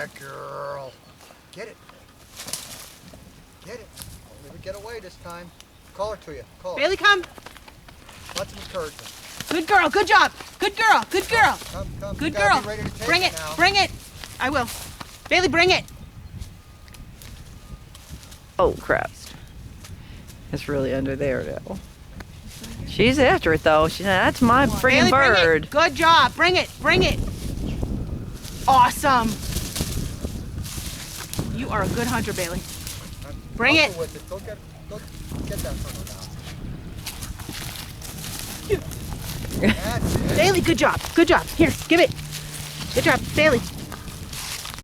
Atta girl. Get it. Get it. Don't let her get away this time. Call her to you. Call her. Bailey, come. Lots of encouragement. Good girl. Good job. Good girl. Good girl. Come. Good You gotta girl. be ready to take Bring it. now. Bring it. I will. Bailey, bring it. Oh, crap. It's really under there now. She's after it, though. That's my friggin' Bailey, bring bird. it. Good job. Bring it. Bring it. Awesome. You are a good hunter, Bailey. Bring it. With it. Go get that from her now. That's it. Bailey, good job. Good job. Here, give it. Good job, Bailey.